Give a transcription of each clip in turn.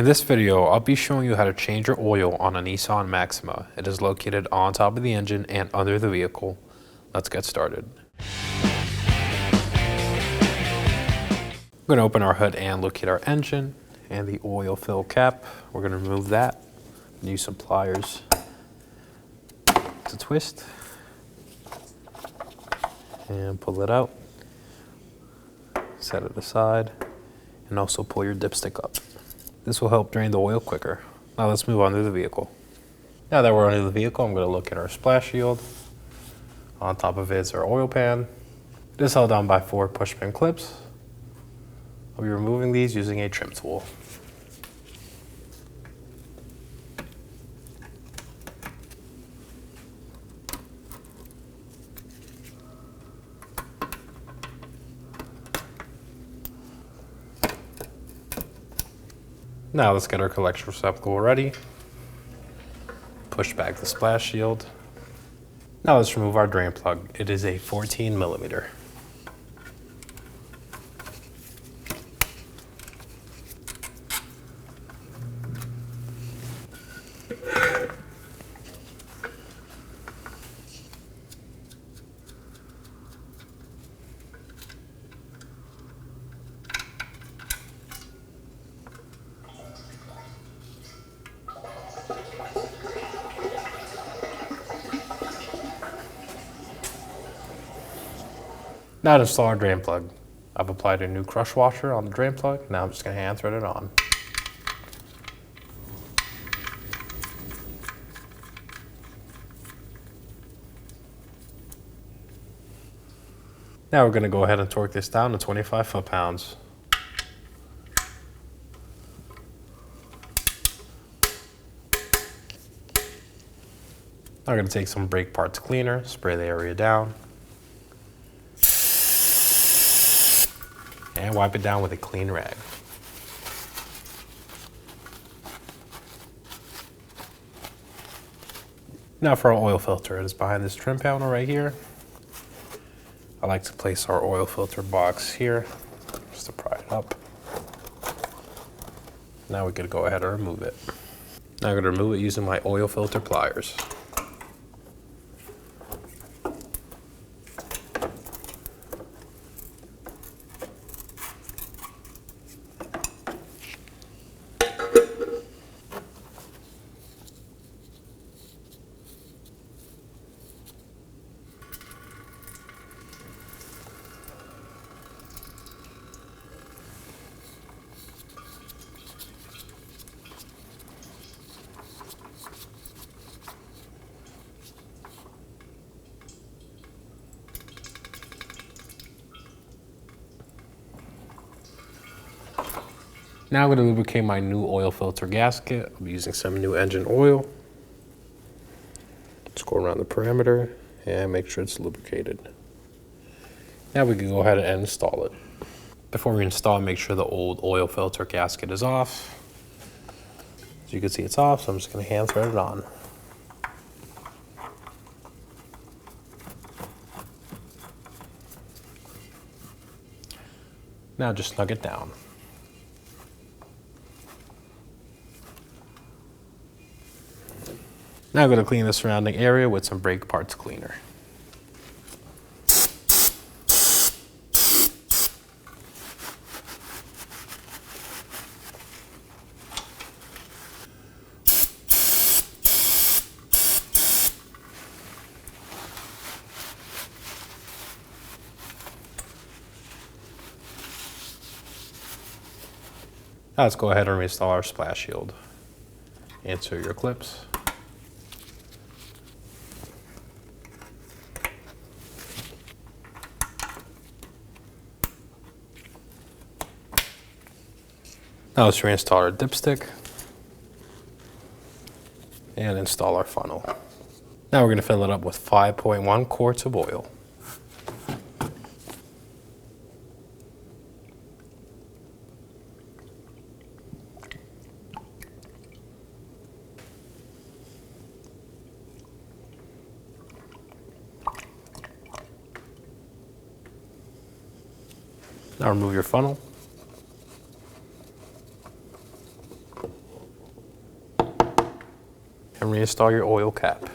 In this video, I'll be showing you how to change your oil on a Nissan Maxima. It is located on top of the engine and under the vehicle. Let's get started. We're going to open our hood and look at our engine and the oil fill cap. We're going to remove that and use some pliers to twist and pull it out. Set it aside and also pull your dipstick up. This will help drain the oil quicker. Now let's move on to the vehicle. Now that we're under the vehicle, I'm going to look at our splash shield. On top of it is our oil pan. It is held down by 4 push pin clips. I'll be removing these using a trim tool. Now let's get our collection receptacle ready. Push back the splash shield. Now let's remove our drain plug. It is a 14 millimeter. Now to install our drain plug. I've applied a new crush washer on the drain plug. Now I'm just going to hand thread it on. Now we're going to go ahead and torque this down to 25 foot-pounds. Now we're going to take some brake parts cleaner, spray the area down, and wipe it down with a clean rag. Now for our oil filter, it is behind this trim panel right here. I like to place our oil filter box here, just to pry it up. Now we can go ahead and remove it. Now I'm going to remove it using my oil filter pliers. Now I'm going to lubricate my new oil filter gasket. I'll be using some new engine oil. Just go around the perimeter and make sure it's lubricated. Now we can go ahead and install it. Before we install, make sure the old oil filter gasket is off. As you can see, it's off, so I'm just going to hand thread it on. Now just snug it down. Now I'm going to clean the surrounding area with some brake parts cleaner. Now let's go ahead and reinstall our splash shield. Insert your clips. Now let's reinstall our dipstick and install our funnel. Now we're going to fill it up with 5.1 quarts of oil. Now remove your funnel. and reinstall your oil cap.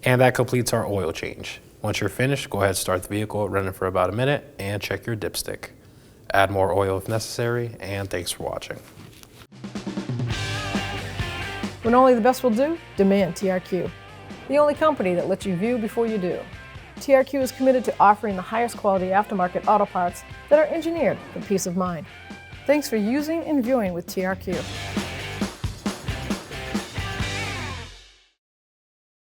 And that completes our oil change. Once you're finished, go ahead and start the vehicle, run it for about a minute, and check your dipstick. Add more oil if necessary, and thanks for watching. When only the best will do, demand TRQ. The only company that lets you view before you do. TRQ is committed to offering the highest quality aftermarket auto parts that are engineered for peace of mind. Thanks for using and viewing with TRQ.